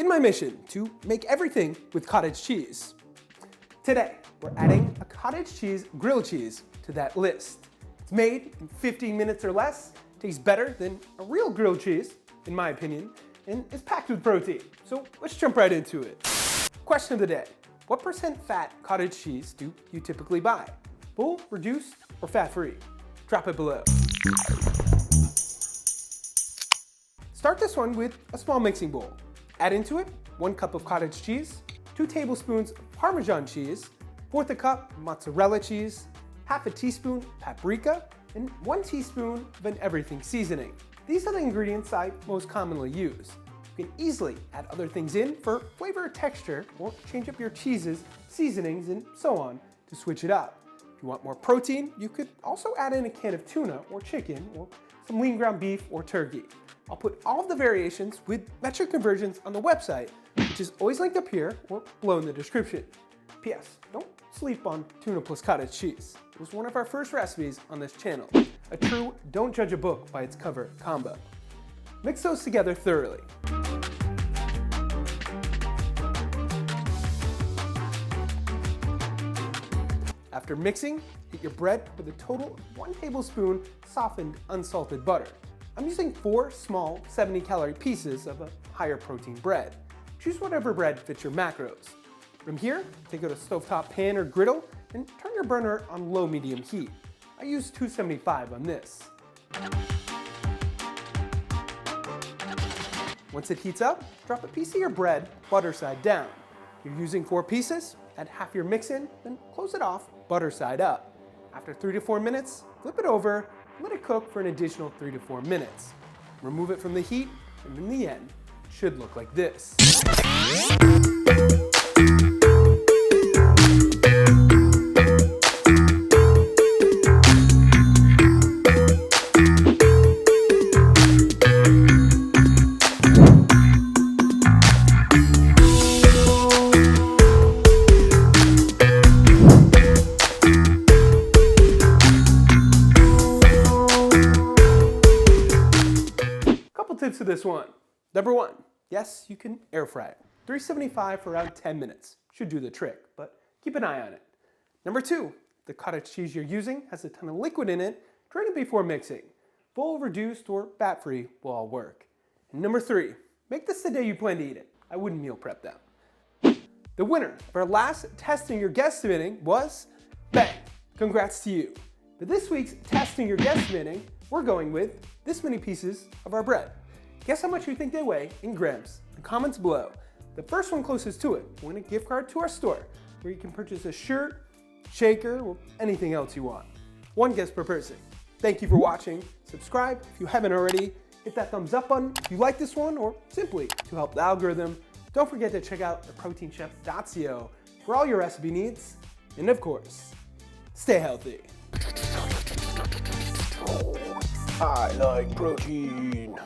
in my mission to make everything with cottage cheese. Today, we're adding a cottage cheese grilled cheese to that list. It's made in 15 minutes or less, tastes better than a real grilled cheese, in my opinion, and is packed with protein. So let's jump right into it. Question of the day. What % fat cottage cheese do you typically buy? Full, reduced, or fat-free? Drop it below. Start this one with a small mixing bowl. Add into it 1 cup of cottage cheese, 2 tablespoons of Parmesan cheese, 1/4 cup mozzarella cheese, half a teaspoon paprika, and 1 teaspoon of an everything seasoning. These are the ingredients I most commonly use. You can easily add other things in for flavor or texture, or change up your cheeses, seasonings, and so on to switch it up. If you want more protein, you could also add in a can of tuna or chicken, or some lean ground beef or turkey. I'll put all of the variations with metric conversions on the website, which is always linked up here or below in the description. P.S. Don't sleep on tuna plus cottage cheese. It was one of our first recipes on this channel. A true don't judge a book by its cover combo. Mix those together thoroughly. After mixing, heat your bread with a total of 1 tablespoon softened unsalted butter. I'm using 4 small 70-calorie pieces of a higher protein bread. Choose whatever bread fits your macros. From here, take out a stovetop pan or griddle and turn your burner on low-medium heat. I use 275 on this. Once it heats up, drop a piece of your bread butter side down. If you're using 4 pieces, add half your mix in, then close it off butter side up. After 3 to 4 minutes, flip it over and let it cook for an additional 3 to 4 minutes. Remove it from the heat, and in the end, it should look like this. Tips to this one. Number 1, yes, you can air fry it. 375 for around 10 minutes. Should do the trick, but keep an eye on it. Number 2, the cottage cheese you're using has a ton of liquid in it. Drain it before mixing. Full, reduced, or fat-free will all work. And number 3, make this the day you plan to eat it. I wouldn't meal prep them. The winner of our last Testing Your Guesstimating was bang! Congrats to you. For this week's Testing Your Guesstimating, we're going with this many pieces of our bread. Guess how much you think they weigh in grams? In the comments below. The first one closest to it will win a gift card to our store, where you can purchase a shirt, shaker, or anything else you want. 1 guess per person. Thank you for watching. Subscribe if you haven't already. Hit that thumbs up button if you like this one, or simply to help the algorithm. Don't forget to check out theproteinchef.co for all your recipe needs. And of course, stay healthy. I like protein.